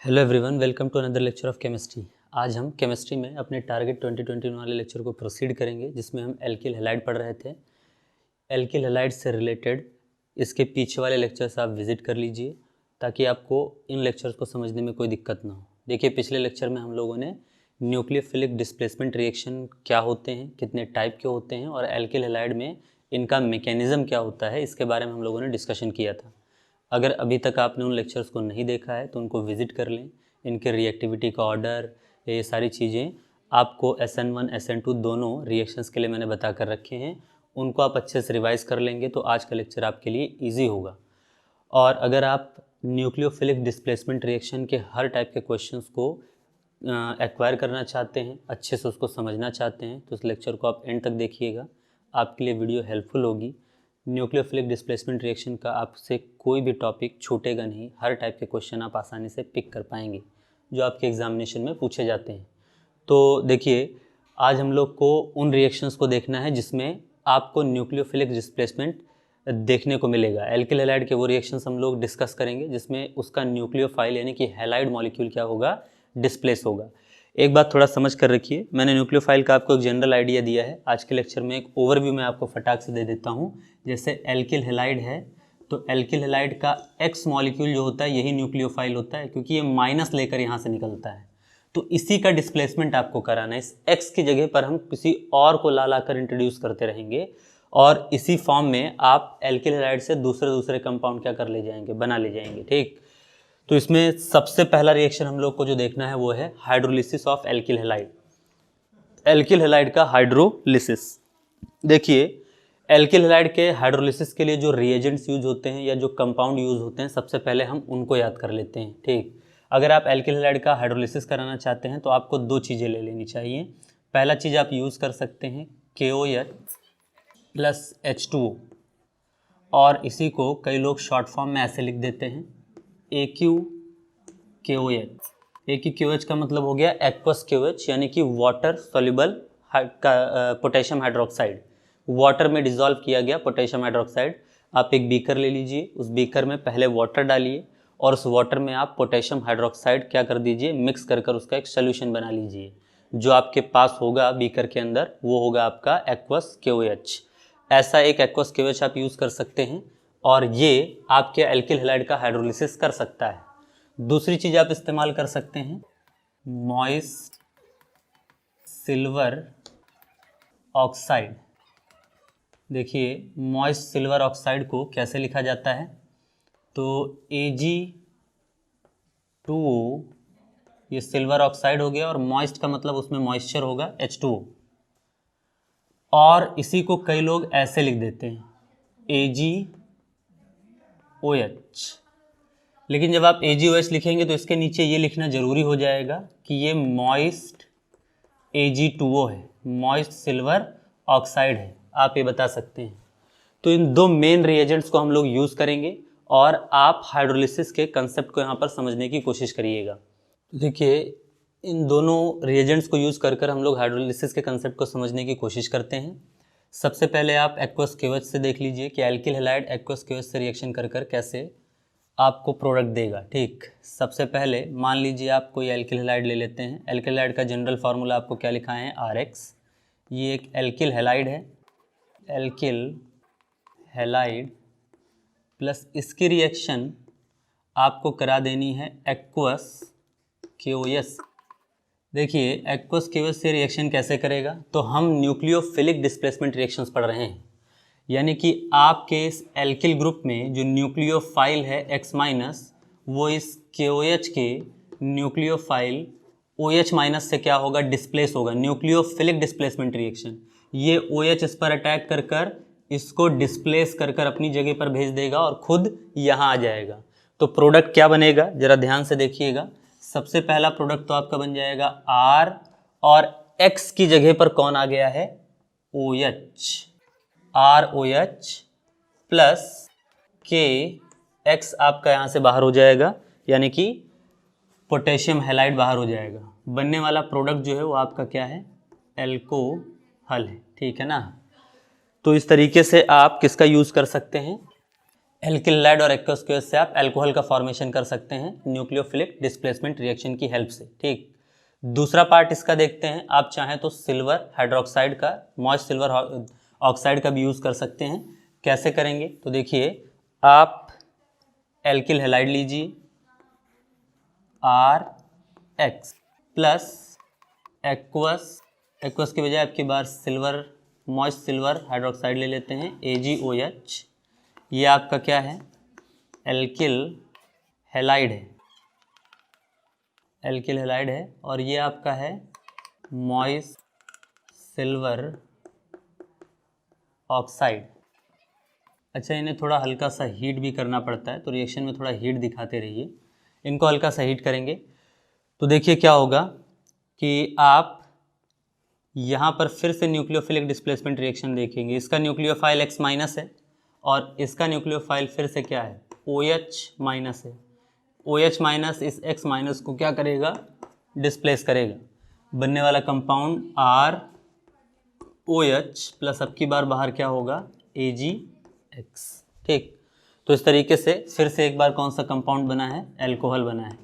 Hello everyone, welcome to another lecture of chemistry. आज हम chemistry में अपने टारगेट 2021 वाले लेक्चर को प्रोसीड करेंगे, जिसमें हम एल्किल हैलाइड पढ़ रहे थे। एल्किल हैलाइड से रिलेटेड इसके पीछे वाले लेक्चर्स आप विजिट कर लीजिए ताकि आपको इन लेक्चर्स को समझने में कोई दिक्कत ना हो। देखिए, पिछले लेक्चर में हम लोगों ने न्यूक्लियोफिलिक डिस्प्लेसमेंट रिएक्शन क्या होते हैं, कितने टाइप के होते हैं और एल्किल हैलाइड में इनका मैकेनिज़्म क्या होता है, इसके बारे में हम लोगों ने डिस्कशन किया था। अगर अभी तक आपने उन लेक्चर्स को नहीं देखा है तो उनको विज़िट कर लें। इनके रिएक्टिविटी का ऑर्डर, ये सारी चीज़ें आपको SN1 SN2 दोनों रिएक्शंस के लिए मैंने बता कर रखे हैं। उनको आप अच्छे से रिवाइज़ कर लेंगे तो आज का लेक्चर आपके लिए इजी होगा। और अगर आप न्यूक्लियोफिलिक डिस्प्लेसमेंट रिएक्शन के हर टाइप के क्वेश्चंस को एक्वायर करना चाहते हैं, अच्छे से उसको समझना चाहते हैं, तो इस लेक्चर को आप एंड तक देखिएगा, आपके लिए वीडियो हेल्पफुल होगी। न्यूक्लियोफिलिक डिस्प्लेसमेंट रिएक्शन का आपसे कोई भी टॉपिक छूटेगा नहीं, हर टाइप के क्वेश्चन आप आसानी से पिक कर पाएंगे जो आपके एग्जामिनेशन में पूछे जाते हैं। तो देखिए, आज हम लोग को उन रिएक्शंस को देखना है जिसमें आपको न्यूक्लियोफिलिक डिस्प्लेसमेंट देखने को मिलेगा। एल्किल हैलाइड के वो रिएक्शंस हम लोग डिस्कस करेंगे जिसमें उसका न्यूक्लियोफाइल यानी कि हैलाइड मॉलिक्यूल क्या होगा, डिस्प्लेस होगा। एक बात थोड़ा समझ कर रखिए, मैंने न्यूक्लियोफाइल का आपको एक जनरल आइडिया दिया है। आज के लेक्चर में एक ओवरव्यू मैं आपको फटाक से दे देता हूँ। जैसे एल्किल हैलाइड है तो एल्किल हैलाइड का एक्स मॉलिक्यूल जो होता है यही न्यूक्लियोफाइल होता है, क्योंकि ये माइनस लेकर यहाँ से निकलता है। तो इसी का डिस्प्लेसमेंट आपको कराना है। इस एक्स की जगह पर हम किसी और को ला कर इंट्रोड्यूस करते रहेंगे और इसी फॉर्म में आप एल्किल हैलाइड से दूसरे कंपाउंड क्या कर ले जाएंगे, बना ले जाएंगे। ठीक, तो इसमें सबसे पहला रिएक्शन हम लोग को जो देखना है वो है hydrolysis of alkyl halide. Alkyl halide का हाइड्रोलिसिस। देखिए, एल्किल हैलाइड के हाइड्रोलिसिस के लिए जो रिएजेंट्स यूज होते हैं या जो कंपाउंड यूज होते हैं, सबसे पहले हम उनको याद कर लेते हैं। ठीक, अगर आप एल्किल हैलाइड का हाइड्रोलिसिस कराना चाहते हैं तो आपको दो चीज़ें ले लेनी चाहिए। पहला चीज़ आप यूज़ कर सकते हैं KOH प्लस H2O, और इसी को कई लोग शॉर्ट फॉर्म में ऐसे लिख देते हैं AQKOH। AQKOH का मतलब हो गया एक्वस KOH, यानी कि water soluble potassium hydroxide, water में डिसॉल्व किया गया पोटेशियम हाइड्रोक्साइड। आप एक बीकर ले लीजिए, उस बीकर में पहले वाटर डालिए और उस वाटर में आप पोटेशियम हाइड्रोक्साइड क्या कर दीजिए, मिक्स कर उसका एक सोल्यूशन बना लीजिए। जो आपके पास होगा बीकर के अंदर वो होगा आपका एक्वस KOH। ऐसा एक एक्वस KOH आप यूज़ कर सकते हैं और ये आपके एल्किल हैलाइड का हाइड्रोलिसिस कर सकता है। दूसरी चीज़ आप इस्तेमाल कर सकते हैं मॉइस्ट सिल्वर ऑक्साइड। देखिए, मॉइस्ट सिल्वर ऑक्साइड को कैसे लिखा जाता है, तो Ag2O, ये सिल्वर ऑक्साइड हो गया और मॉइस्ट का मतलब उसमें मॉइस्चर होगा H2O, और इसी को कई लोग ऐसे लिख देते हैं AgOH। लेकिन जब आप AgOH लिखेंगे तो इसके नीचे ये लिखना जरूरी हो जाएगा कि ये मॉइस्ट Ag2O है, मॉइस्ट सिल्वर ऑक्साइड है, आप ये बता सकते हैं। तो इन दो मेन रिएजेंट्स को हम लोग यूज़ करेंगे और आप हाइड्रोलिसिस के कंसेप्ट को यहाँ पर समझने की कोशिश करिएगा। देखिए, इन दोनों रिएजेंट्स को यूज़ कर हम लोग हाइड्रोलिसिस के कंसेप्ट को समझने की कोशिश करते हैं। सबसे पहले आप एक्वस KOH से देख लीजिए कि एल्किल हैलाइड एक्वस KOH से रिएक्शन कर कैसे आपको प्रोडक्ट देगा। ठीक, सबसे पहले मान लीजिए आप कोई एल्किल हैलाइड ले लेते हैं। एल्किल हैलाइड का जनरल फार्मूला आपको क्या लिखा है, RX। ये एक एल्किल हैलाइड है, एल्किल हैलाइड प्लस इसकी रिएक्शन आपको करा देनी है एक्वस KOH। देखिए, एक्वस KOH से रिएक्शन कैसे करेगा, तो हम न्यूक्लियोफिलिक डिस्प्लेसमेंट रिएक्शंस पढ़ रहे हैं, यानी कि आपके इस एल्किल ग्रुप में जो न्यूक्लियोफाइल है X-, वो इस KOH के न्यूक्लियोफाइल OH- से क्या होगा, डिस्प्लेस होगा। न्यूक्लियोफिलिक डिस्प्लेसमेंट रिएक्शन, ये OH इस पर अटैक कर इसको डिस्प्लेस कर अपनी जगह पर भेज देगा और खुद यहाँ आ जाएगा। तो प्रोडक्ट क्या बनेगा, जरा ध्यान से देखिएगा। सबसे पहला प्रोडक्ट तो आपका बन जाएगा R, और X की जगह पर कौन आ गया है, OH, ROH प्लस KX आपका यहाँ से बाहर हो जाएगा, यानी कि पोटेशियम हैलाइड बाहर हो जाएगा। बनने वाला प्रोडक्ट जो है वो आपका क्या है, एल्कोहल है। ठीक है ना। तो इस तरीके से आप किसका यूज़ कर सकते हैं, एल्किल हैलाइड और एक्वस क्यूएस से आप अल्कोहल का फॉर्मेशन कर सकते हैं न्यूक्लियोफिलिक डिस्प्लेसमेंट रिएक्शन की हेल्प से। ठीक, दूसरा पार्ट इसका देखते हैं। आप चाहें तो सिल्वर हाइड्रोक्साइड का, मॉइस्ट सिल्वर ऑक्साइड का भी यूज़ कर सकते हैं। कैसे करेंगे तो देखिए, आप एल्किल हैलाइड लीजिए RX प्लस एक्वस की बजाय आपकी बार सिल्वर, मॉइस्ट सिल्वर हाइड्रोक्साइड ले लेते हैं AgOH। ये आपका क्या है, एल्किल हैलाइड है, एल्किल हैलाइड है। और ये आपका है मॉइस्ट सिल्वर ऑक्साइड। अच्छा, इन्हें थोड़ा हल्का सा हीट भी करना पड़ता है, तो रिएक्शन में थोड़ा हीट दिखाते रहिए। इनको हल्का सा हीट करेंगे तो देखिए क्या होगा कि आप यहाँ पर फिर से न्यूक्लियोफिलिक डिस्प्लेसमेंट रिएक्शन देखेंगे। इसका न्यूक्लियोफाइल X माइनस है और इसका न्यूक्लियोफाइल फिर से क्या है, OH माइनस है। OH माइनस इस X माइनस को क्या करेगा, डिस्प्लेस करेगा। बनने वाला कंपाउंड ROH प्लस अब की बार बाहर क्या होगा, AgX। ठीक, तो इस तरीके से फिर से एक बार कौन सा कंपाउंड बना है, अल्कोहल बना है।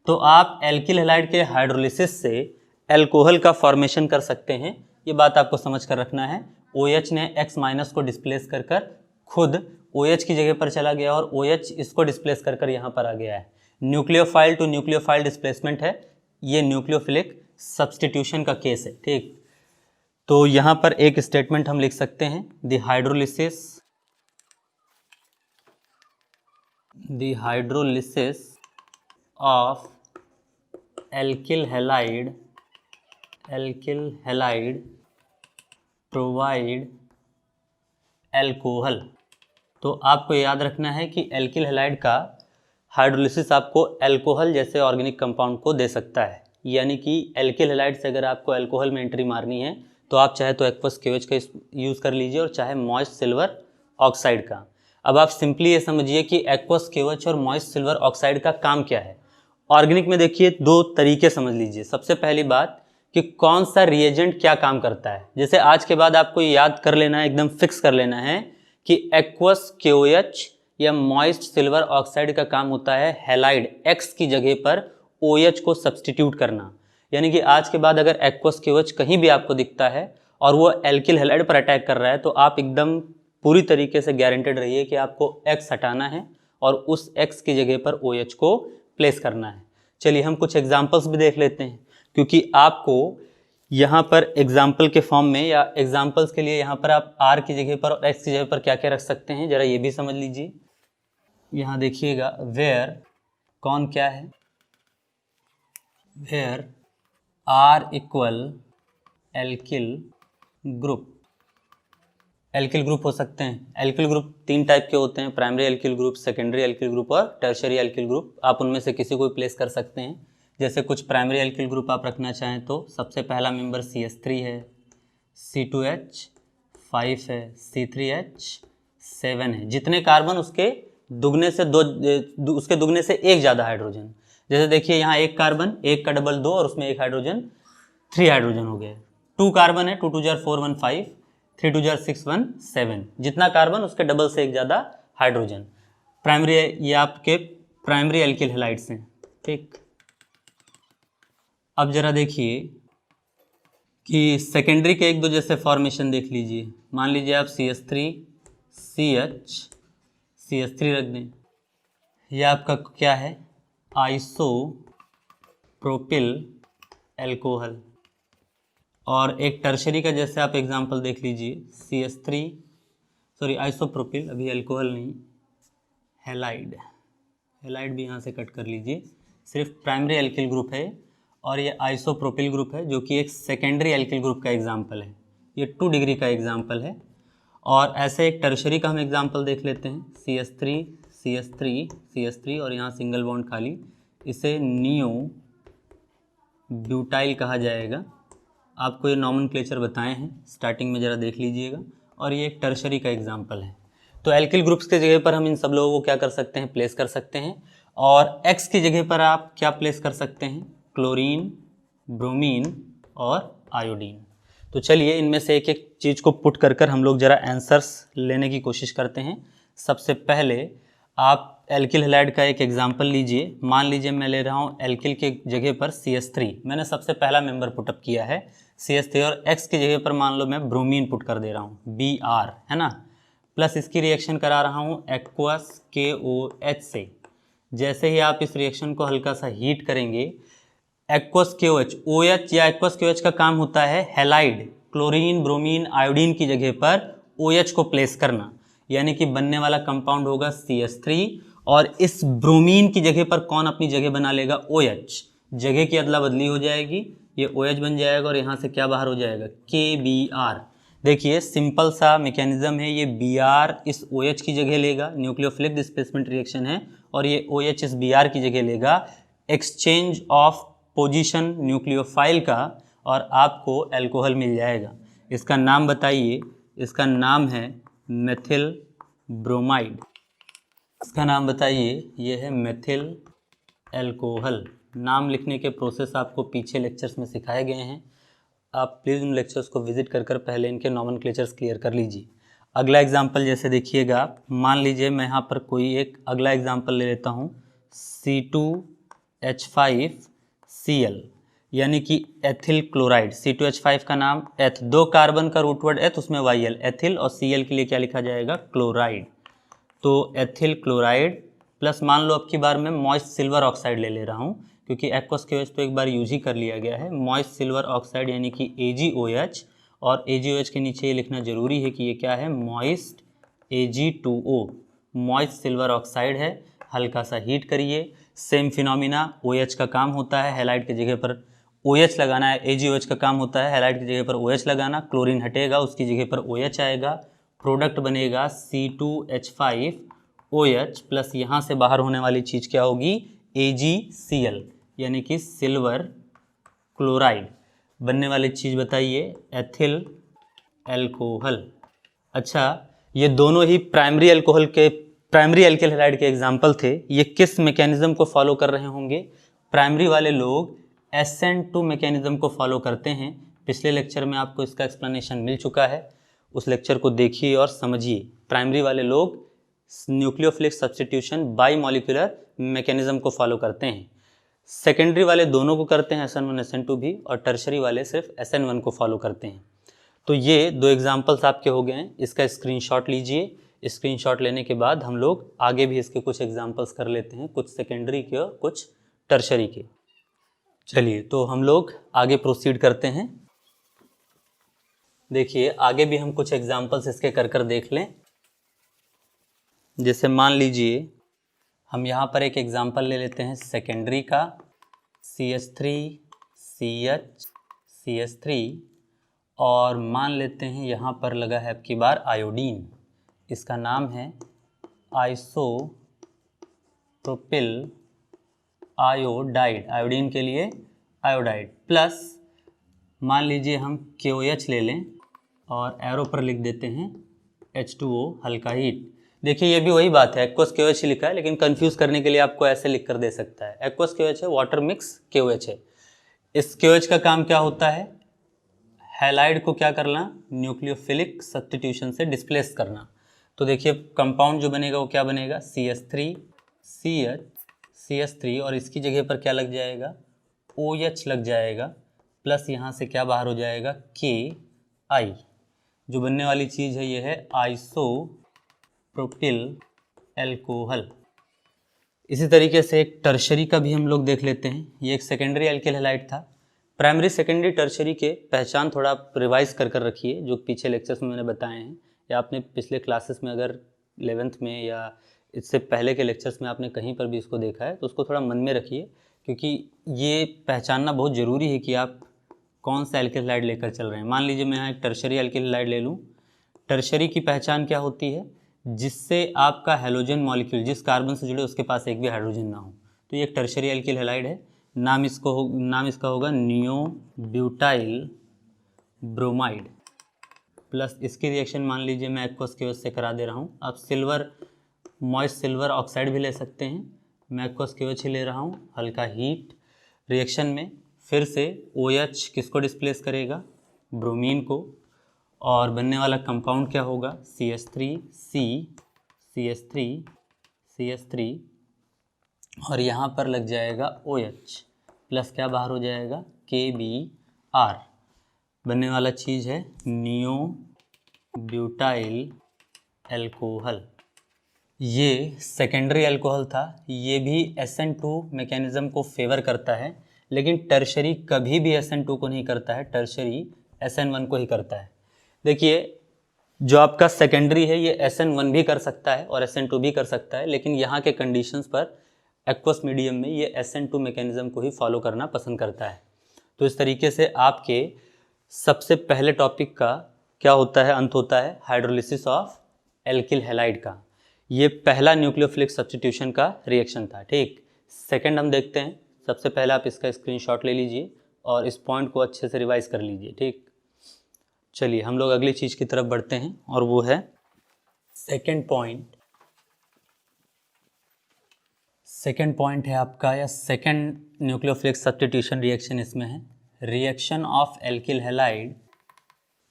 तो आप एल्किल हैलाइड के हाइड्रोलिसिस से अल्कोहल का फॉर्मेशन कर सकते हैं। ये बात आपको समझ कर रखना है। OH ने X माइनस को डिस्प्लेस कर कर खुद OH की जगह पर चला गया और OH इसको डिस्प्लेस कर कर यहाँ पर आ गया है। न्यूक्लियोफाइल टू न्यूक्लियोफाइल डिस्प्लेसमेंट है, ये न्यूक्लियोफिलिक सब्सटीट्यूशन का केस है। ठीक, तो यहाँ पर एक स्टेटमेंट हम लिख सकते हैं, the hydrolysis of alkyl halide provide alcohol. तो आपको याद रखना है कि एल्किल हैलाइड का हाइड्रोलिसिस आपको अल्कोहल जैसे ऑर्गेनिक कंपाउंड को दे सकता है। यानी कि एल्किल हैलाइड से अगर आपको अल्कोहल में एंट्री मारनी है तो आप चाहे तो एक्वस KOH का यूज़ कर लीजिए और चाहे मॉइस्ट सिल्वर ऑक्साइड का। अब आप सिंपली ये समझिए कि एक्वस KOH और मॉइस्ट सिल्वर ऑक्साइड का काम क्या है। ऑर्गेनिक में देखिए दो तरीके समझ लीजिए। सबसे पहली बात कि कौन सा रिएजेंट क्या काम करता है। जैसे आज के बाद आपको याद कर लेना है, एकदम फिक्स कर लेना है कि एक्वस KOH या मॉइस्ट सिल्वर ऑक्साइड का काम होता है हैलाइड X की जगह पर OH को सब्सटीट्यूट करना। यानी कि आज के बाद अगर एक्वस KOH कहीं भी आपको दिखता है और वो एल्किल हैलाइड पर अटैक कर रहा है तो आप एकदम पूरी तरीके से गारंटेड रहिए कि आपको X हटाना है और उस X की जगह पर OH को प्लेस करना है। चलिए हम कुछ एग्जाम्पल्स भी देख लेते हैं, क्योंकि आपको यहाँ पर एग्जाम्पल के फॉर्म में या एग्जाम्पल्स के लिए यहाँ पर आप R की जगह पर और X की जगह पर क्या क्या रख सकते हैं, ज़रा ये भी समझ लीजिए। यहाँ देखिएगा, वेयर कौन क्या है, where R equal alkyl group. Alkyl group हो सकते हैं। एल्किल ग्रुप तीन टाइप के होते हैं, primary alkyl group, secondary alkyl group और टर्शियरी एल्किल ग्रुप। आप उनमें से किसी को भी प्लेस कर सकते हैं। जैसे कुछ प्राइमरी एल्किल ग्रुप आप रखना चाहें तो सबसे पहला मेंबर CH3 है, C2H5 है, C3H7 है। जितने कार्बन उसके दुगने से एक ज़्यादा हाइड्रोजन। जैसे देखिए यहाँ एक कार्बन, एक का डबल 2 और उसमें एक हाइड्रोजन, 3 हाइड्रोजन हो गए। 2 कार्बन है, 2 2 जार 4 1 5, 3 2 जार 6 1 7। जितना कार्बन उसके डबल से एक ज़्यादा हाइड्रोजन। प्राइमरी, ये आपके प्राइमरी एल्किल हैलाइड्स हैं। ठीक, अब जरा देखिए कि सेकेंडरी के एक दो जैसे फॉर्मेशन देख लीजिए। मान लीजिए आप CH3 रख दें, यह आपका क्या है, आइसोप्रोपिल अल्कोहल। और एक टर्शरी का जैसे आप एग्जांपल देख लीजिए, आइसोप्रोपिल, अभी अल्कोहल नहीं, हैलाइड भी यहाँ से कट कर लीजिए। सिर्फ प्राइमरी एल्किल ग्रुप है और ये आइसोप्रोपिल ग्रुप है जो कि एक सेकेंडरी एल्किल ग्रुप का एग्जांपल है। ये 2 डिग्री का एग्जांपल है। और ऐसे एक टर्शरी का हम एग्जांपल देख लेते हैं, CH3 और यहाँ सिंगल बॉन्ड खाली, इसे नियो ब्यूटाइल कहा जाएगा। आपको ये नॉमेनक्लेचर बताए हैं, स्टार्टिंग में ज़रा देख लीजिएगा। और ये एक टर्शरी का एग्जांपल है। तो एल्किल ग्रुप्स के जगह पर हम इन सब लोगों को क्या कर सकते हैं, प्लेस कर सकते हैं। और X की जगह पर आप क्या प्लेस कर सकते हैं, क्लोरीन, ब्रोमीन और आयोडीन। तो चलिए इनमें से एक एक चीज़ को पुट कर हम लोग ज़रा आंसर्स लेने की कोशिश करते हैं। सबसे पहले आप एल्किल हैलाइड का एक एग्जांपल लीजिए। मान लीजिए मैं ले रहा हूँ एल्किल के जगह पर CH3, मैंने सबसे पहला मेंबर पुटअप किया है CH3, और X की जगह पर मान लो मैं ब्रोमीन पुट कर दे रहा हूँ Br, है ना, प्लस इसकी रिएक्शन करा रहा हूँ एक्वस KOH से। जैसे ही आप इस रिएक्शन को हल्का सा हीट करेंगे, एक्वस KOH, OH या एक्वस KOH का काम होता है हैलाइड क्लोरीन ब्रोमीन आयोडीन की जगह पर OH को प्लेस करना, यानी कि बनने वाला कंपाउंड होगा CH3, और इस ब्रोमीन की जगह पर कौन अपनी जगह बना लेगा, OH। जगह की अदला बदली हो जाएगी, ये OH बन जाएगा और यहाँ से क्या बाहर हो जाएगा, KBr। देखिए सिंपल सा मैकेनिज्म है, ये Br इस OH की जगह लेगा, न्यूक्लियोफिलिक डिस्प्लेसमेंट रिएक्शन है, और ये OH इस Br की जगह लेगा, एक्सचेंज ऑफ पोजीशन न्यूक्लियोफाइल का, और आपको अल्कोहल मिल जाएगा। इसका नाम बताइए। इसका नाम है मेथिल ब्रोमाइड। इसका नाम बताइए, ये है मेथिल अल्कोहल। नाम लिखने के प्रोसेस आपको पीछे लेक्चर्स में सिखाए गए हैं, आप प्लीज़ उन लेक्चर्स को विजिट कर पहले इनके नॉमेनक्लेचर्स क्लियर कर लीजिए। अगला एग्जांपल जैसे देखिएगा, मान लीजिए मैं यहाँ पर कोई एक अगला एग्जांपल ले लेता हूँ C2H5Cl, यानी कि एथिल क्लोराइड। C2H5 का नाम एथ, 2 कार्बन का रूट वर्ड एथ, उसमें YL एथिल, और Cl के लिए क्या लिखा जाएगा, क्लोराइड। तो एथिल क्लोराइड प्लस मान लो अब की बार मैं मॉइस्ट सिल्वर ऑक्साइड ले रहा हूँ, क्योंकि एक्वस KOH तो एक बार यूज ही कर लिया गया है। मॉइस्ट सिल्वर ऑक्साइड यानी कि AgOH, और AgOH के नीचे ये लिखना जरूरी है कि ये क्या है, moist Ag2O, moist silver oxide है। हल्का सा हीट करिए, सेम फिनोमिना, OH का काम होता है हैलाइड की जगह पर OH लगाना है, AgOH का काम होता है हैलाइड की जगह पर OH लगाना, क्लोरीन हटेगा उसकी जगह पर OH आएगा, प्रोडक्ट बनेगा C2H5OH प्लस यहाँ से बाहर होने वाली चीज़ क्या होगी, AgCl, यानी कि सिल्वर क्लोराइड। बनने वाली चीज़ बताइए, एथिल अल्कोहल। अच्छा, ये दोनों ही प्राइमरी अल्कोहल के, प्राइमरी एल्किल हैलाइड के एग्जाम्पल थे। ये किस मैकेनिज्म को फॉलो कर रहे होंगे, प्राइमरी वाले लोग SN2 मैकेनिज्म को फॉलो करते हैं। पिछले लेक्चर में आपको इसका एक्सप्लेनेशन मिल चुका है, उस लेक्चर को देखिए और समझिए। प्राइमरी वाले लोग nucleophilic substitution by molecular mechanism को फॉलो करते हैं। सेकेंडरी वाले दोनों को करते हैं, SN1 SN2 भी, और टर्शरी वाले सिर्फ SN1 को फॉलो करते हैं। तो ये 2 एग्जाम्पल्स आपके हो गए हैं। इसका स्क्रीनशॉट लीजिए। स्क्रीनशॉट लेने के बाद हम लोग आगे भी इसके कुछ एग्जाम्पल्स कर लेते हैं, कुछ सेकेंडरी के और कुछ टर्शरी के। चलिए तो हम लोग आगे प्रोसीड करते हैं। देखिए आगे भी हम कुछ एग्जाम्पल्स इसके कर देख लें। जैसे मान लीजिए हम यहाँ पर एक एग्जाम्पल ले लेते हैं सेकेंडरी का, CH3CH3, और मान लेते हैं यहाँ पर लगा है अब की बार आयोडीन। इसका नाम है आइसोप्रोपिल आयोडाइड, आयोडीन के लिए आयोडाइड, प्लस मान लीजिए हम KOH ले लें और एरो पर लिख देते हैं H2O, हल्का हीट। देखिए ये भी वही बात है, एक्वस KOH ही लिखा है, लेकिन कंफ्यूज करने के लिए आपको ऐसे लिख कर दे सकता है। एक्वस KOH है, वाटर मिक्स KOH है। इस KOH का काम क्या होता है, हैलाइड को क्या करना, न्यूक्लियोफिलिक सब्स्टिट्यूशन से डिस्प्लेस करना। तो देखिए कंपाउंड जो बनेगा वो क्या बनेगा, CH3 और इसकी जगह पर क्या लग जाएगा, OH लग जाएगा, प्लस यहाँ से क्या बाहर हो जाएगा, KI। जो बनने वाली चीज़ है ये है आइसोप्रोपिल अल्कोहल। इसी तरीके से एक टर्शरी का भी हम लोग देख लेते हैं। ये एक सेकेंडरी एल्किल हैलाइड था। प्राइमरी सेकेंडरी टर्शरी के पहचान थोड़ा रिवाइज कर रखिए, जो पीछे लेक्चर्स में मैंने बताए हैं, या आपने पिछले क्लासेस में अगर 11th में या इससे पहले के लेक्चर्स में आपने कहीं पर भी इसको देखा है तो उसको थोड़ा मन में रखिए, क्योंकि ये पहचानना बहुत ज़रूरी है कि आप कौन सा एल्किल हैलाइड लेकर चल रहे हैं। मान लीजिए मैं यहाँ एक टर्शरी एल्किल हैलाइड ले लूँ। टर्शरी की पहचान क्या होती है, जिससे आपका हैलोजन मॉलिक्यूल जिस कार्बन से जुड़े उसके पास एक भी हाइड्रोजन ना हो, तो ये एक टर्शरी एल्किल हैलाइड है। नाम इसका होगा नियोब्यूटाइल ब्रोमाइड, प्लस इसकी रिएक्शन मान लीजिए मैं एक्वस KOH से करा दे रहा हूँ। आप मॉइस्ट सिल्वर ऑक्साइड भी ले सकते हैं, मैं एक्वस KOH ही ले रहा हूँ। हल्का हीट, रिएक्शन में फिर से OH किसको डिस्प्लेस करेगा, ब्रोमीन को, और बनने वाला कंपाउंड क्या होगा, CH3 CH3 और यहाँ पर लग जाएगा OH प्लस क्या बाहर हो जाएगा KBr, बनने वाला चीज़ है नियो ब्यूटाइल एल्कोहल। ये सेकेंडरी अल्कोहल था, ये भी SN2 मैकेनिज़्म को फेवर करता है, लेकिन टर्शरी कभी भी SN2 को नहीं करता है, टर्शरी SN1 को ही करता है। देखिए जो आपका सेकेंडरी है ये SN1 भी कर सकता है और SN2 भी कर सकता है, लेकिन यहाँ के कंडीशंस पर एक्वस मीडियम में ये SN2 मैकेनिज़्म को ही फॉलो करना पसंद करता है। तो इस तरीके से आपके सबसे पहले टॉपिक का क्या होता है, अंत होता है हाइड्रोलिसिस ऑफ एल्किल हैलाइड का। ये पहला न्यूक्लियोफिलिक सब्स्टिट्यूशन का रिएक्शन था। ठीक, सेकंड हम देखते हैं। सबसे पहले आप इसका स्क्रीनशॉट ले लीजिए और इस पॉइंट को अच्छे से रिवाइज कर लीजिए। ठीक, चलिए हम लोग अगली चीज़ की तरफ बढ़ते हैं और वो है सेकंड पॉइंट। सेकंड पॉइंट है आपका, या सेकंड न्यूक्लियोफिलिक सब्स्टिट्यूशन रिएक्शन इसमें है reaction of alkyl halide,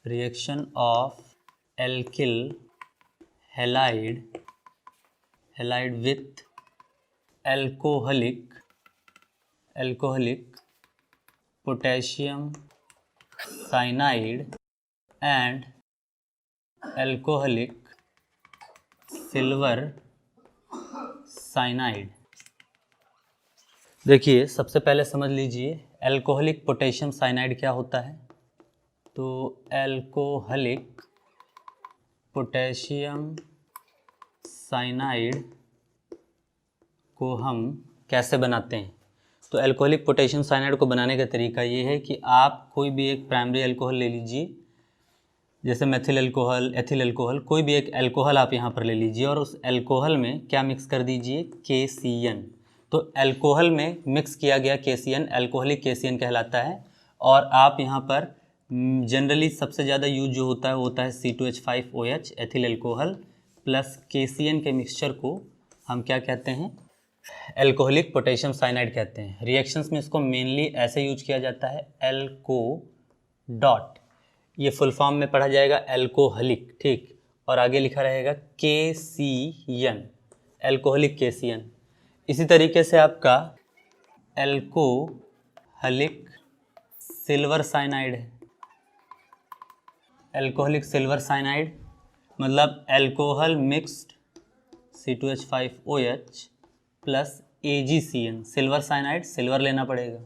reaction of alkyl halide with alcoholic potassium cyanide and alcoholic silver cyanide. देखिए सबसे पहले समझ लीजिए एल्कोहलिक पोटेशियम साइनाइड क्या होता है। तो एल्कोहलिक पोटेशियम साइनाइड को हम कैसे बनाते हैं। तो एल्कोहलिक पोटेशियम साइनाइड को बनाने का तरीका ये है कि आप कोई भी एक प्राइमरी अल्कोहल ले लीजिए, जैसे मेथिल अल्कोहल, एथिल अल्कोहल, कोई भी एक अल्कोहल आप यहाँ पर ले लीजिए और उस अल्कोहल में क्या मिक्स कर दीजिए, KCN। तो अल्कोहल में मिक्स किया गया KCN एल्कोहलिक KCN कहलाता है। और आप यहाँ पर जनरली सबसे ज़्यादा यूज जो होता है वो होता है C2H5OH ethyl alcohol plus KCN के मिक्सचर को हम क्या कहते हैं, एल्कोहलिक पोटेशियम साइनाइड कहते हैं। रिएक्शंस में इसको मेनली ऐसे यूज किया जाता है एल्को डॉट, ये फुल फॉर्म में पढ़ा जाएगा एल्कोहलिक। ठीक, और आगे लिखा रहेगा KCN एल्कोहलिक KCN। इसी तरीके से आपका एल्कोहलिक सिल्वर साइनाइड है। एल्कोहलिक सिल्वर साइनाइड मतलब alcohol mixed C2H5OH plus AgCN, silver cyanide, silver लेना पड़ेगा।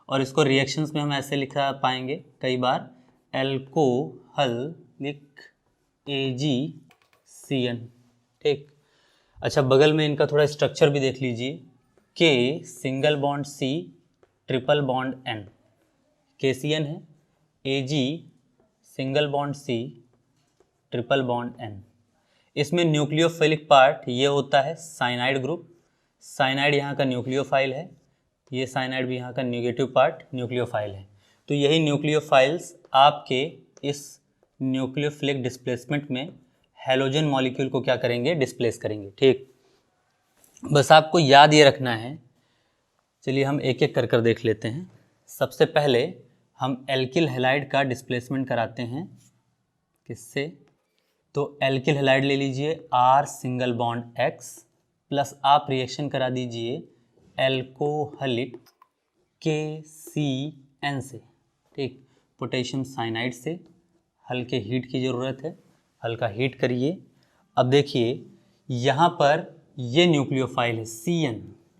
और इसको रिएक्शंस में हम ऐसे लिखा पाएंगे कई बार एल्कोहलिक AgCN। ठीक, अच्छा बगल में इनका थोड़ा स्ट्रक्चर भी देख लीजिए, K single bond C triple bond N, KCN है, Ag single bond C triple bond N। इसमें न्यूक्लियोफिलिक पार्ट ये होता है साइनाइड ग्रुप, साइनाइड यहाँ का न्यूक्लियोफाइल है, ये साइनाइड भी यहाँ का नेगेटिव पार्ट न्यूक्लियोफाइल है। तो यही न्यूक्लियोफाइल्स आपके इस न्यूक्लियोफिलिक डिस्प्लेसमेंट में हैलोजन मॉलिक्यूल को क्या करेंगे, डिस्प्लेस करेंगे। ठीक, बस आपको याद ये रखना है। चलिए हम एक एक कर देख लेते हैं। सबसे पहले हम एल्किल हैलाइड का डिस्प्लेसमेंट कराते हैं, किससे, तो एल्किल हैलाइड ले लीजिए R single bond X plus आप रिएक्शन करा दीजिए एल्कोहलिक KCN से। ठीक, पोटेशियम साइनाइड से हल्के हीट की ज़रूरत है, हल्का हीट करिए। अब देखिए यहाँ पर ये न्यूक्लियोफाइल है CN,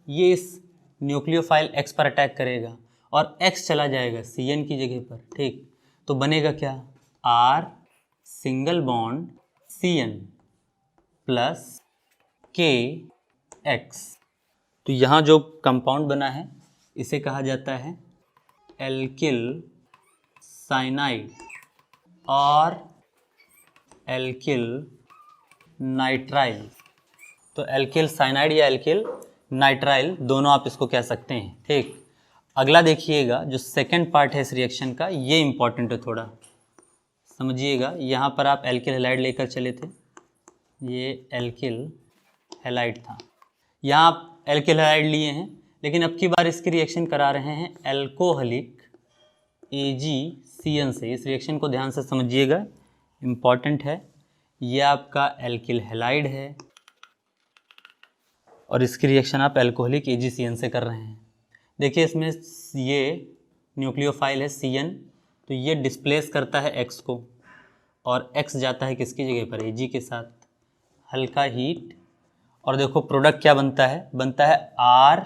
ये इस न्यूक्लियोफाइल X पर अटैक करेगा और X चला जाएगा CN की जगह पर। ठीक, तो बनेगा क्या, R single bond CN plus KX। तो यहाँ जो कंपाउंड बना है इसे कहा जाता है एल्किल साइनाइड और एल्किल नाइट्राइल। तो एल्किल साइनाइड या एल्किल नाइट्राइल दोनों आप इसको कह सकते हैं। ठीक, अगला देखिएगा जो सेकंड पार्ट है इस रिएक्शन का, ये इंपॉर्टेंट है, थोड़ा समझिएगा। यहाँ पर आप एल्किल हैलाइड लेकर चले थे, ये एल्किल हैलाइड था, यहाँ आप एल्किल हैलाइड लिए हैं, लेकिन अब की बार इसकी रिएक्शन करा रहे हैं एल्कोहलिक AgCN से। इस रिएक्शन को ध्यान से समझिएगा, इम्पॉर्टेंट है। ये आपका एल्किल हैलाइड है, और इसकी रिएक्शन आप एल्कोहलिक AgCN से कर रहे हैं। देखिए इसमें ये न्यूक्लियोफाइल है CN, तो ये डिस्प्लेस करता है X को और X जाता है किसकी जगह पर, Ag के साथ, हल्का हीट, और देखो प्रोडक्ट क्या बनता है R,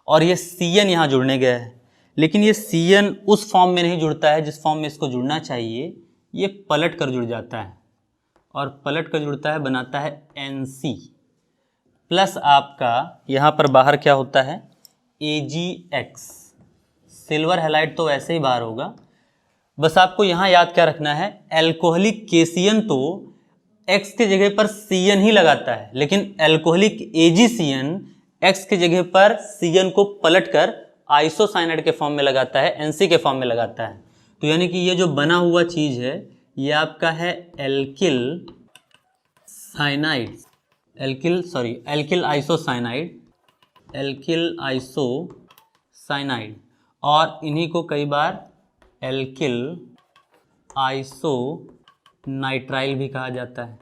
और ये CN यहाँ जुड़ने गया है, लेकिन ये CN उस फॉर्म में नहीं जुड़ता है जिस फॉर्म में इसको जुड़ना चाहिए, ये पलट कर जुड़ जाता है, और पलट कर जुड़ता है बनाता है NC प्लस आपका यहाँ पर बाहर क्या होता है AgX। सिल्वर हैलाइड तो वैसे ही बाहर होगा, बस आपको यहाँ याद क्या रखना है, एल्कोहलिक KCN तो X की जगह पर CN ही लगाता है, लेकिन एल्कोहलिक AgCN X की जगह पर CN को पलटकर आइसोसाइनाइड के फॉर्म में लगाता है, NC के फॉर्म में लगाता है। तो यानी कि ये जो बना हुआ चीज है ये आपका है एल्किल साइनाइड, एल्किल आइसोसाइनाइड, और इन्हीं को कई बार एल्किल आइसोनाइट्राइल भी कहा जाता है।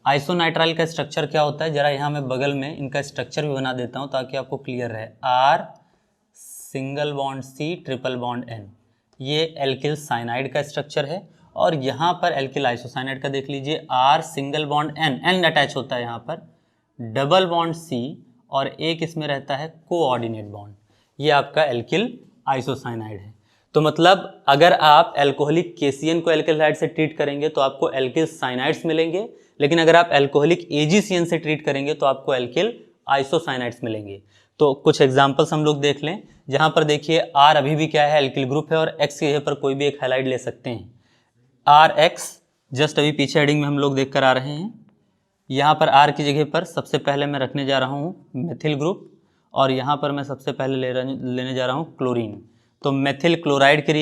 आइसोनाइट्राइल का स्ट्रक्चर क्या होता है, जरा यहाँ मैं बगल में इनका स्ट्रक्चर भी बना देता हूँ ताकि आपको क्लियर रहे। R single bond C triple bond N, ये एल्किल साइनाइड का स्ट्रक्चर है, और यहाँ पर एल्किल आइसोसाइनाइड का देख लीजिए, R single bond N attach होता है यहाँ पर, डबल बॉन्ड C, और एक इसमें रहता है कोऑर्डिनेट बॉन्ड, ये आपका एल्किल आइसोसाइनाइड है। तो मतलब अगर आप एल्कोहलिक KCN को एल्किल हैलाइड से ट्रीट करेंगे तो आपको एल्किल साइनाइड्स मिलेंगे, लेकिन अगर आप एल्कोहलिक AgCN से ट्रीट करेंगे तो आपको एल्किल आइसोसाइनाइड्स मिलेंगे। तो कुछ एग्जांपल्स हम लोग देख लें, जहां पर देखिए R अभी भी क्या है एल्किल ग्रुप है, और X की जगह पर कोई भी एक हैलाइड ले सकते हैं। RX जस्ट अभी पीछे हेडिंग में हम लोग देख कर आ रहे हैं, यहाँ पर R की जगह पर सबसे पहले मैं रखने जा रहा हूँ मेथिल ग्रुप, और यहाँ पर मैं सबसे पहले लेने जा रहा हूँ क्लोरीन। तो मेथिल क्लोराइड की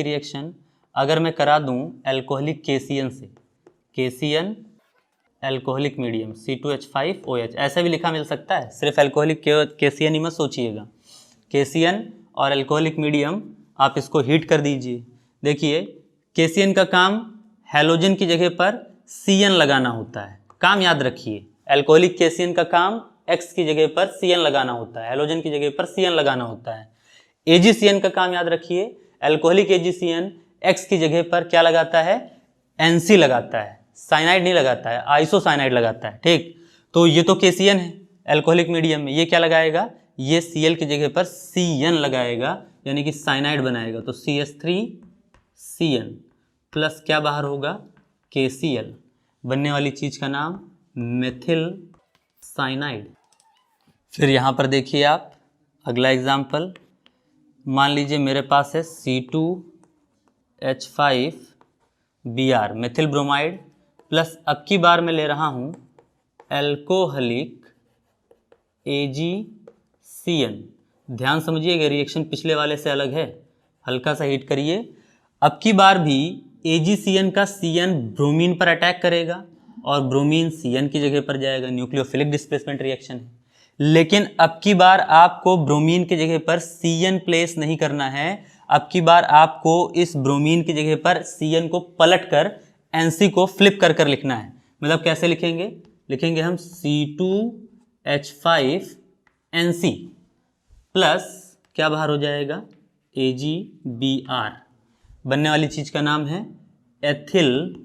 रिएक्शन अगर मैं करा दूं एल्कोहलिक KCN से, KCN एल्कोहलिक मीडियम C2H5OH, ऐसा भी लिखा मिल सकता है, सिर्फ एल्कोहलिक KCN ही मत सोचिएगा, KCN और एल्कोहलिक मीडियम आप इसको हीट कर दीजिए। देखिए KCN का काम हैलोजन की जगह पर CN लगाना होता है, काम याद रखिए, एल्कोहलिक KCN का काम X की जगह पर CN लगाना होता है, हैलोजन की जगह पर CN लगाना होता है। AgCN का काम याद रखिए, एल्कोहलिक AgCN X की जगह पर क्या लगाता है, NC लगाता है, साइनाइड नहीं लगाता है, आइसोसाइनाइड लगाता है। ठीक, तो ये तो KCN है एल्कोहलिक मीडियम में, ये क्या लगाएगा, ये Cl की जगह पर CN लगाएगा, यानी कि साइनाइड बनाएगा। तो CH3CN प्लस क्या बाहर होगा, KCl, बनने वाली चीज का नाम मेथिल साइनाइड। फिर यहाँ पर देखिए आप अगला एग्जाम्पल, मान लीजिए मेरे पास है C2H5Br मेथिल ब्रोमाइड प्लस अब की बार मैं ले रहा हूँ एल्कोहलिक AgCN। ध्यान समझिएगा, रिएक्शन पिछले वाले से अलग है, हल्का सा हीट करिए। अब की बार भी AgCN का CN ब्रोमीन पर अटैक करेगा और ब्रोमीन CN की जगह पर जाएगा, न्यूक्लियोफिलिक डिस्प्लेसमेंट रिएक्शन है। लेकिन अब की बार आपको ब्रोमीन की जगह पर CN प्लेस नहीं करना है, अब की बार आपको इस ब्रोमीन की जगह पर CN को पलट कर NC को फ्लिप कर कर लिखना है। मतलब कैसे लिखेंगे, लिखेंगे हम C2H5NC प्लस क्या बाहर हो जाएगा, AgBr, बनने वाली चीज का नाम है एथिल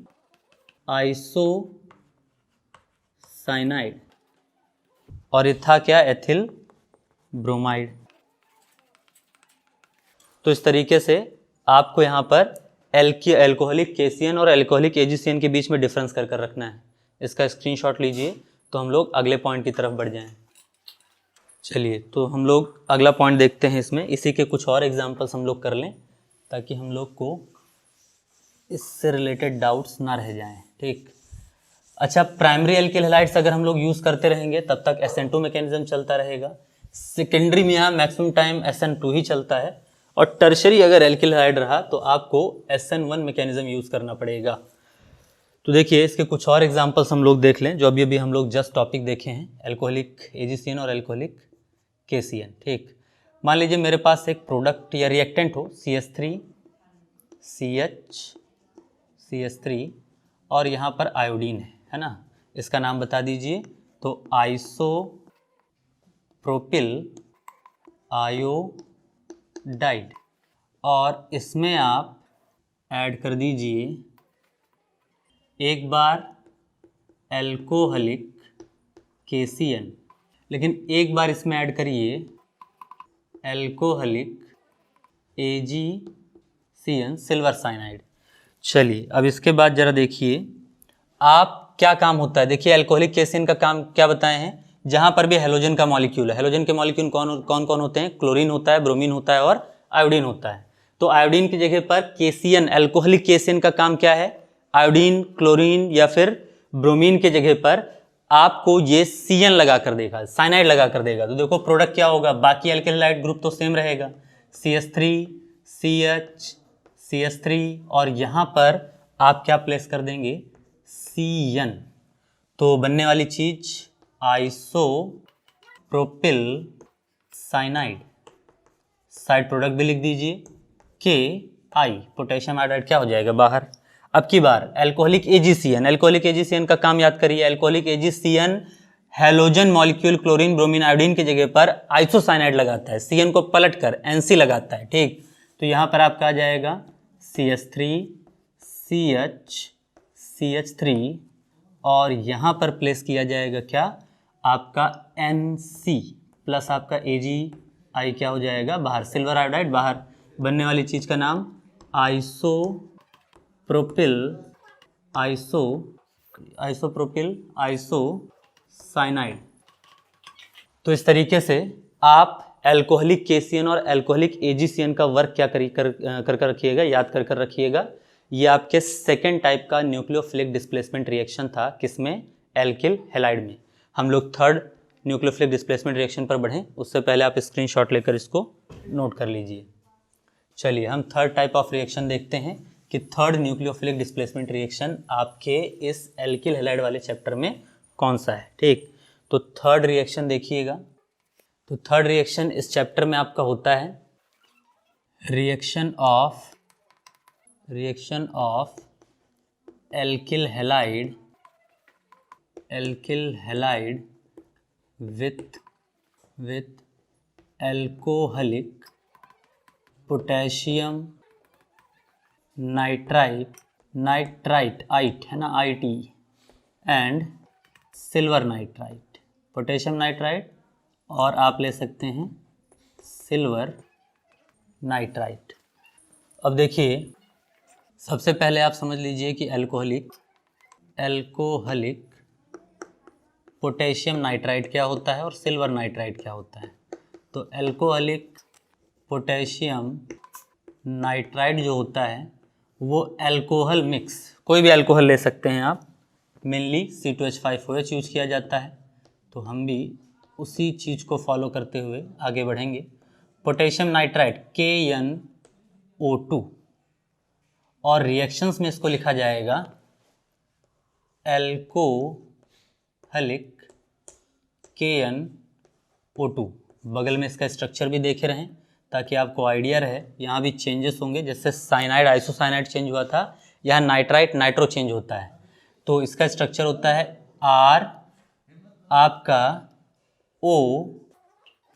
आइसोसाइनाइड, और ये था क्या, एथिल ब्रोमाइड। तो इस तरीके से आपको यहाँ पर एल्कोहलिक KCN और एल्कोहलिक AgCN के बीच में डिफरेंस कर कर रखना है। इसका स्क्रीनशॉट लीजिए तो हम लोग अगले पॉइंट की तरफ बढ़ जाएं। चलिए तो हम लोग अगला पॉइंट देखते हैं, इसमें इसी के कुछ और एग्जांपल्स हम लोग कर लें ताकि हम लोग को इससे रिलेटेड डाउट्स ना रह जाएं। ठीक, अच्छा, प्राइमरी एल्किल हैलाइड्स अगर हम लोग यूज़ करते रहेंगे तब तक SN2 मैकेनिज्म चलता रहेगा, सेकेंडरी में यहाँ मैक्सिमम टाइम SN2 ही चलता है, और टर्शरी अगर एल्किल हैलाइड रहा तो आपको SN1 मैकेनिज्म यूज़ करना पड़ेगा। तो देखिए इसके कुछ और एग्जांपल्स हम लोग देख लें जो अभी हम लोग जस्ट टॉपिक देखे हैं, एल्कोहलिक AgCN और एल्कोहलिक KCN। ठीक, मान लीजिए मेरे पास एक प्रोडक्ट या रिएक्टेंट हो CH3 और यहाँ पर आयोडीन है ना, इसका नाम बता दीजिए। तो आइसोप्रोपिल आयोडाइड, और इसमें आप ऐड कर दीजिए एक बार एल्कोहलिक KCN, लेकिन एक बार इसमें ऐड करिए एल्कोहलिक AgCN सिल्वर साइनाइड। चलिए अब इसके बाद ज़रा देखिए आप क्या काम होता है। देखिए एल्कोहलिक KCN का काम क्या बताए हैं, जहाँ पर भी हेलोजन का मॉलिक्यूल है, हेलोजन के मॉलिक्यूल कौन कौन होते हैं, क्लोरीन होता है, ब्रोमीन होता है और आयोडीन होता है। तो आयोडीन की जगह पर KCN, एल्कोहलिक KCN का काम क्या है, आयोडीन, क्लोरीन या फिर ब्रोमीन के जगह पर आपको ये CN लगा कर देगा, साइनाइड लगा कर देगा। तो देखो प्रोडक्ट क्या होगा, बाकी एल्किल हैलाइड ग्रुप तो सेम रहेगा, CH3 CH CH3, और यहाँ पर आप क्या प्लेस कर देंगे, CN। तो बनने वाली चीज आइसोप्रोपिल साइनाइड, साइड प्रोडक्ट भी लिख दीजिए KI, पोटेशियम आयोडाइड क्या हो जाएगा बाहर। अब की बार एल्कोहलिक AgCN, एल्कोहलिक AgCN का काम याद करिए, alcoholic AgCN halogen molecule chlorine bromine iodine की जगह पर आइसोसाइनाइड लगाता है, CN को पलट कर NC लगाता है, ठीक। तो यहाँ पर आपका आ जाएगा CH3 CH3, और यहाँ पर प्लेस किया जाएगा क्या, आपका NC प्लस आपका AgI क्या हो जाएगा बाहर, सिल्वर आयोडाइड बाहर। बनने वाली चीज़ का नाम आइसोप्रोपिल आइसोसाइनाइड। तो इस तरीके से आप एल्कोहलिक KCN और एल्कोहलिक AgCN का वर्क क्या कर रखिएगा, याद कर रखिएगा। ये आपके सेकेंड टाइप का न्यूक्लियोफिलिक डिस्प्लेसमेंट रिएक्शन था, किसमें, एल्किल हैलाइड में। हम लोग थर्ड न्यूक्लियोफिलिक डिस्प्लेसमेंट रिएक्शन पर बढ़ें उससे पहले आप स्क्रीनशॉट लेकर इसको नोट कर लीजिए। चलिए हम थर्ड टाइप ऑफ रिएक्शन देखते हैं कि थर्ड न्यूक्लियोफिलिक डिस्प्लेसमेंट रिएक्शन आपके इस एल्किल हैलाइड वाले चैप्टर में कौन सा है, ठीक। तो थर्ड रिएक्शन देखिएगा। तो थर्ड रिएक्शन इस चैप्टर में आपका होता है reaction of alkyl halide with alcoholic potassium nitrite है ना, IT, and silver nitrite, potassium nitrite, और आप ले सकते हैं सिल्वर नाइट्राइट। अब देखिए सबसे पहले आप समझ लीजिए कि एल्कोहलिक पोटेशियम नाइट्राइट क्या होता है और सिल्वर नाइट्राइट क्या होता है। तो एल्कोहलिक पोटेशियम नाइट्राइट जो होता है वो अल्कोहल मिक्स, कोई भी अल्कोहल ले सकते हैं आप, मेनली C2H5OH यूज किया जाता है। तो हम भी उसी चीज़ को फॉलो करते हुए आगे बढ़ेंगे। पोटेशियम नाइट्राइट KNO2, और रिएक्शंस में इसको लिखा जाएगा एल्कोहलिक KNO2। बगल में इसका स्ट्रक्चर भी देखे रहें ताकि आपको आइडिया रहे। यहाँ भी चेंजेस होंगे, जैसे साइनाइड आइसोसाइनाइड चेंज हुआ था, यहाँ नाइट्राइट नाइट्रो चेंज होता है। तो इसका स्ट्रक्चर होता है R आपका O,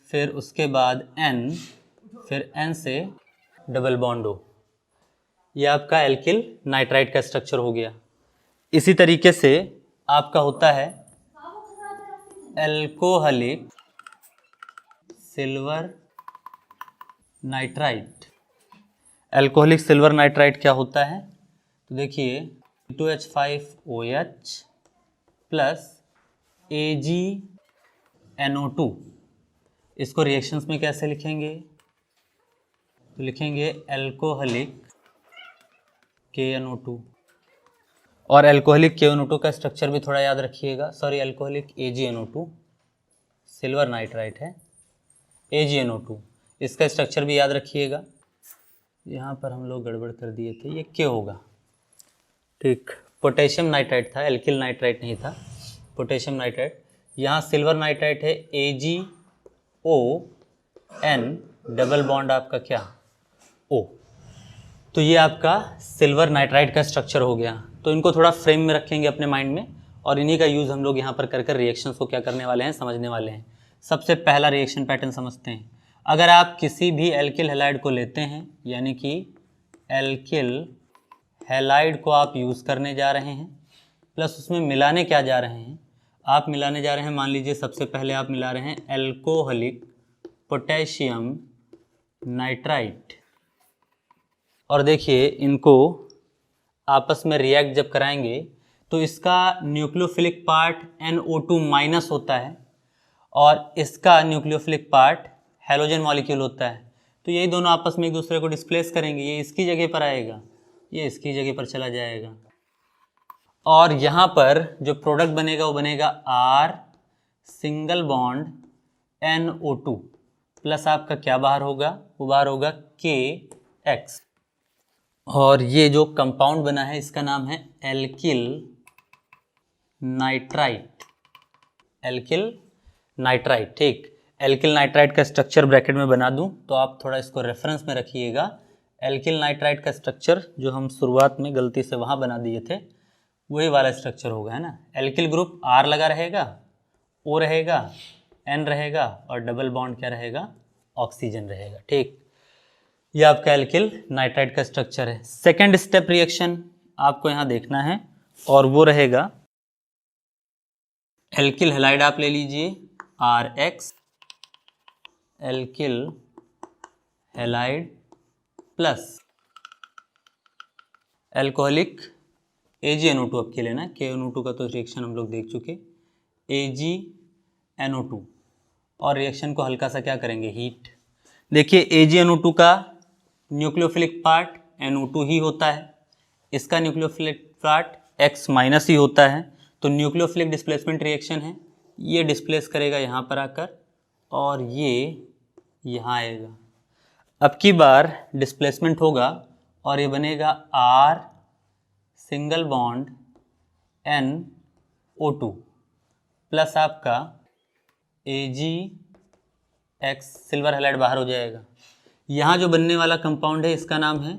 फिर उसके बाद N, फिर N से डबल बॉन्ड O। ये आपका एल्किल नाइट्राइट का स्ट्रक्चर हो गया। इसी तरीके से आपका होता है alcoholic silver nitrite. Alcoholic silver nitrite क्या होता है, तो देखिए C2H5OH प्लस AgNO2, इसको रिएक्शंस में कैसे लिखेंगे, तो लिखेंगे एल्कोहलिक KNO2। और एल्कोहलिक KNO2 का स्ट्रक्चर भी थोड़ा याद रखिएगा, sorry alcoholic AgNO2, silver nitrite है AgNO2, इसका स्ट्रक्चर भी याद रखिएगा। यहाँ पर हम लोग गड़बड़ कर दिए थे, ये क्या होगा, ठीक, पोटेशियम नाइट्राइट था, एल्किल नाइट्राइट नहीं था, पोटेशियम नाइट्राइट। यहाँ सिल्वर नाइट्राइट है AgON, डबल बॉन्ड आपका क्या O। तो ये आपका सिल्वर नाइट्राइट का स्ट्रक्चर हो गया। तो इनको थोड़ा फ्रेम में रखेंगे अपने माइंड में, और इन्हीं का यूज़ हम लोग यहाँ पर कर रिएक्शंस को क्या करने वाले हैं, समझने वाले हैं। सबसे पहला रिएक्शन पैटर्न समझते हैं। अगर आप किसी भी एल्किल हैलाइड को लेते हैं, यानी कि एल्किल हैलाइड को आप यूज़ करने जा रहे हैं, प्लस उसमें मिलाने क्या जा रहे हैं, आप मिलाने जा रहे हैं, मान लीजिए सबसे पहले आप मिला रहे हैं एल्कोहलिक पोटेशियम नाइट्राइट, और देखिए इनको आपस में रिएक्ट जब कराएंगे तो इसका न्यूक्लियोफिलिक पार्ट NO2 माइनस होता है और इसका न्यूक्लियोफिलिक पार्ट हैलोजन मॉलिक्यूल होता है। तो यही दोनों आपस में एक दूसरे को डिस्प्लेस करेंगे, ये इसकी जगह पर आएगा, ये इसकी जगह पर चला जाएगा, और यहाँ पर जो प्रोडक्ट बनेगा वो बनेगा R single bond NO2 plus आपका क्या बाहर होगा, वो बाहर होगा KX, और ये जो कंपाउंड बना है इसका नाम है एल्किल नाइट्राइट, एल्किल नाइट्राइट। ठीक, एल्किल नाइट्राइट का स्ट्रक्चर ब्रैकेट में बना दूं तो आप थोड़ा इसको रेफरेंस में रखिएगा। एल्किल नाइट्राइट का स्ट्रक्चर जो हम शुरुआत में गलती से वहाँ बना दिए थे वही वाला स्ट्रक्चर होगा, है ना। एल्किल ग्रुप R लगा रहेगा, O रहेगा, N रहेगा, और डबल बॉन्ड क्या रहेगा, ऑक्सीजन रहेगा। ठीक, ये आपका एल्किल नाइट्राइट का स्ट्रक्चर है। सेकेंड स्टेप रिएक्शन आपको यहाँ देखना है और वो रहेगा एल्किल हैलाइड आप ले लीजिए RX, alkyl halide plus alcoholic AgNO2 अब के लेना, KNO2 का तो रिएक्शन हम लोग देख चुके, AgNO2, और रिएक्शन को हल्का सा क्या करेंगे, हीट। देखिए AgNO2 का न्यूक्लियोफिलिक पार्ट NO2 ही होता है, इसका न्यूक्लियोफिलिक पार्ट X माइनस ही होता है, तो न्यूक्लियोफिलिक डिस्प्लेसमेंट रिएक्शन है, ये डिस्प्लेस करेगा यहाँ पर आकर और ये यहाँ आएगा। अब की बार डिस्प्लेसमेंट होगा और ये बनेगा R single bond NO2 plus आपका AgX, सिल्वर हैलाइड बाहर हो जाएगा। यहाँ जो बनने वाला कंपाउंड है इसका नाम है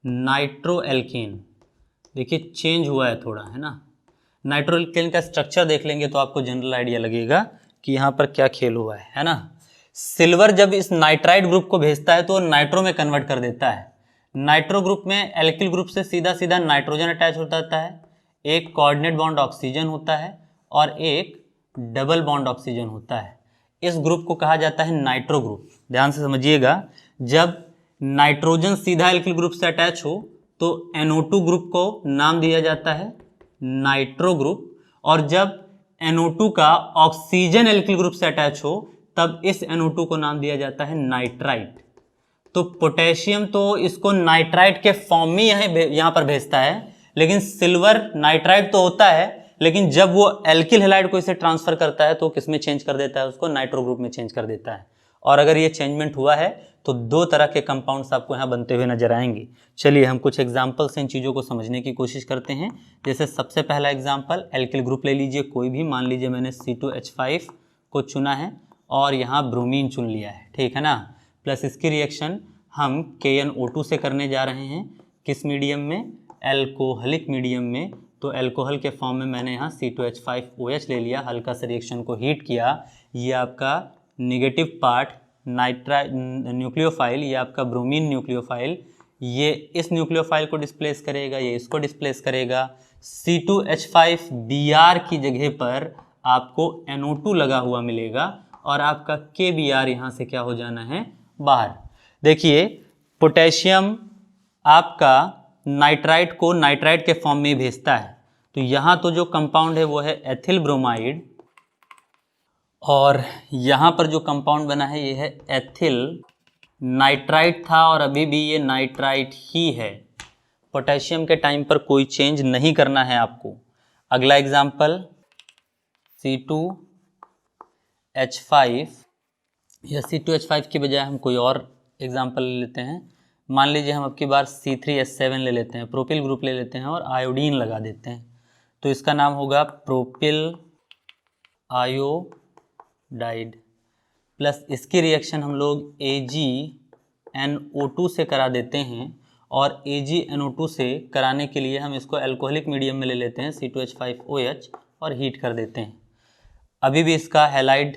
नाइट्रो एल्केन। देखिए चेंज हुआ है थोड़ा, है ना। नाइट्रो एल्केन का स्ट्रक्चर देख लेंगे तो आपको जनरल आइडिया लगेगा कि यहाँ पर क्या खेल हुआ है ना। सिल्वर जब इस नाइट्राइट ग्रुप को भेजता है तो नाइट्रो में कन्वर्ट कर देता है। नाइट्रो ग्रुप में एल्किल ग्रुप से सीधा सीधा नाइट्रोजन अटैच हो जाता है, एक कोऑर्डिनेट बॉन्ड ऑक्सीजन होता है और एक डबल बॉन्ड ऑक्सीजन होता है। इस ग्रुप को कहा जाता है नाइट्रो ग्रुप। ध्यान से समझिएगा, जब नाइट्रोजन सीधा एल्किल ग्रुप से अटैच हो तो NO2 ग्रुप को नाम दिया जाता है नाइट्रो ग्रुप, और जब NO2 का ऑक्सीजन एल्किल ग्रुप से अटैच हो तब इस NO2 को नाम दिया जाता है नाइट्राइट। तो पोटेशियम तो इसको नाइट्राइट के फॉर्म में यहाँ पर भेजता है, लेकिन सिल्वर नाइट्राइट तो होता है, लेकिन जब वो एल्किल हैलाइड को इसे ट्रांसफर करता है तो किस में चेंज कर देता है, उसको नाइट्रो ग्रुप में चेंज कर देता है। और अगर ये चेंजमेंट हुआ है तो दो तरह के कंपाउंड्स आपको यहाँ बनते हुए नजर आएंगे। चलिए हम कुछ एग्जाम्पल से इन चीज़ों को समझने की कोशिश करते हैं। जैसे सबसे पहला एग्जाम्पल, एल्किल ग्रुप ले लीजिए कोई भी, मान लीजिए मैंने C2H5 को चुना है और यहाँ ब्रोमीन चुन लिया है, ठीक है ना। प्लस इसकी रिएक्शन हम KNO2 से करने जा रहे हैं, किस मीडियम में, एल्कोहलिक मीडियम में। तो एल्कोहल के फॉर्म में मैंने यहाँ C2H5OH ले लिया, हल्का सा रिएक्शन को हीट किया, ये आपका निगेटिव पार्ट न्यूक्लियोफाइल, ये आपका ब्रोमीन न्यूक्लियोफाइल, ये इस न्यूक्लियोफाइल को डिस्प्लेस करेगा, ये इसको डिस्प्लेस करेगा। C2H5Br की जगह पर आपको NO2 लगा हुआ मिलेगा और आपका KBr यहाँ से क्या हो जाना है, बाहर। देखिए पोटेशियम आपका नाइट्राइट को नाइट्राइट के फॉर्म में भेजता है, तो यहाँ तो जो कंपाउंड है वो है एथिल ब्रोमाइड, और यहाँ पर जो कंपाउंड बना है ये है एथिल नाइट्राइट था और अभी भी ये नाइट्राइट ही है। पोटेशियम के टाइम पर कोई चेंज नहीं करना है आपको। अगला एग्जाम्पल C2H5 या C2H5 की बजाय हम कोई और एग्जाम्पल ले लेते हैं। मान लीजिए हम अब की बार C3H7 ले लेते हैं, प्रोपिल ग्रुप ले लेते हैं और आयोडीन लगा देते हैं, तो इसका नाम होगा प्रोपिल आयोडाइड। प्लस इसकी रिएक्शन हम लोग AgNO2 से करा देते हैं और AgNO2 से कराने के लिए हम इसको अल्कोहलिक मीडियम में ले लेते हैं C2H5OH और हीट कर देते हैं। अभी भी इसका हैलाइड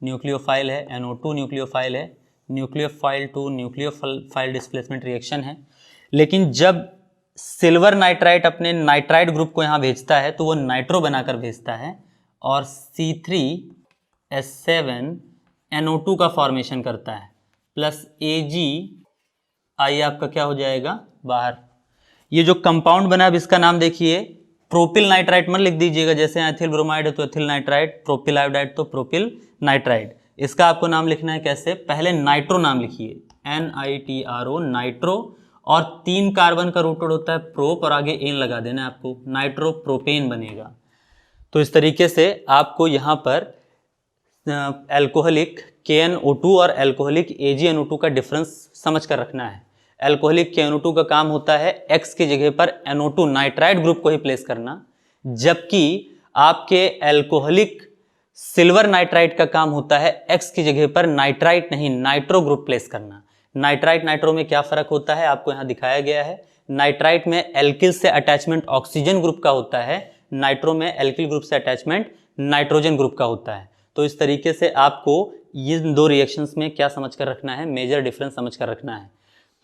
न्यूक्लियोफाइल है, NO2 न्यूक्लियोफाइल है, nucleophile to nucleophile displacement reaction है। लेकिन जब सिल्वर नाइट्राइट अपने नाइट्राइड ग्रुप को यहाँ भेजता है तो वो नाइट्रो बनाकर भेजता है और C3H7NO2 का फॉर्मेशन करता है प्लस Ag आई आपका क्या हो जाएगा बाहर। ये जो कंपाउंड बना अब इसका नाम देखिए, प्रोपिल नाइट्राइट मत लिख दीजिएगा, जैसे एथिल ब्रोमाइड है तो एथिल नाइट्राइट, प्रोपिल आयोडाइड तो प्रोपिल नाइट्राइड। इसका आपको नाम लिखना है कैसे, पहले नाइट्रो नाम लिखिए NITRO नाइट्रो, और 3 कार्बन का रूटेड होता है प्रोप और आगे एन लगा देना है आपको, नाइट्रो प्रोपेन बनेगा। तो इस तरीके से आपको यहाँ पर अल्कोहलिक KNO2 और अल्कोहलिक AgNO2 का डिफरेंस समझ कर रखना है। अल्कोहलिक KNO2 का काम होता है X की जगह पर NO2 नाइट्राइड ग्रुप को ही प्लेस करना, जबकि आपके अल्कोहलिक सिल्वर नाइट्राइट का काम होता है X की जगह पर नाइट्राइट नहीं नाइट्रो ग्रुप प्लेस करना। नाइट्राइट नाइट्रो में क्या फर्क होता है आपको यहाँ दिखाया गया है। नाइट्राइट में एल्किल से अटैचमेंट ऑक्सीजन ग्रुप का होता है, नाइट्रो में एल्किल ग्रुप से अटैचमेंट नाइट्रोजन ग्रुप का होता है। तो इस तरीके से आपको ये 2 रिएक्शंस में क्या समझ कर रखना है, मेजर डिफरेंस समझ कर रखना है।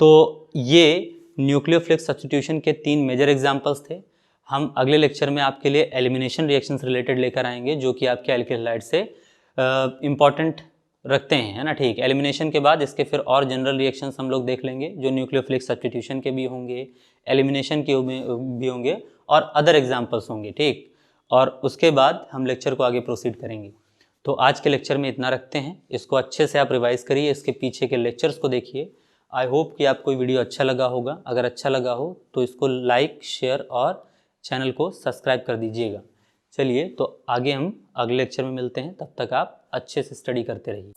तो ये न्यूक्लियोफिलिक सब्स्टिट्यूशन के 3 मेजर एग्जांपल्स थे। हम अगले लेक्चर में आपके लिए एलिमिनेशन रिएक्शंस रिलेटेड लेकर आएंगे जो कि आपके अल्किल हैलाइड से इम्पॉर्टेंट रखते हैं, है ना। ठीक, एलिमिनेशन के बाद इसके फिर और जनरल रिएक्शंस हम लोग देख लेंगे जो न्यूक्लियोफिलिक सब्स्टिट्यूशन के भी होंगे, एलिमिनेशन के भी होंगे और अदर एग्जांपल्स होंगे। ठीक, और उसके बाद हम लेक्चर को आगे प्रोसीड करेंगे। तो आज के लेक्चर में इतना रखते हैं, इसको अच्छे से आप रिवाइज करिए, इसके पीछे के लेक्चर्स को देखिए। आई होप कि आपको वीडियो अच्छा लगा होगा। अगर अच्छा लगा हो तो इसको लाइक, शेयर और चैनल को सब्सक्राइब कर दीजिएगा। चलिए, तो आगे हम अगले लेक्चर में मिलते हैं, तब तक आप अच्छे से स्टडी करते रहिए।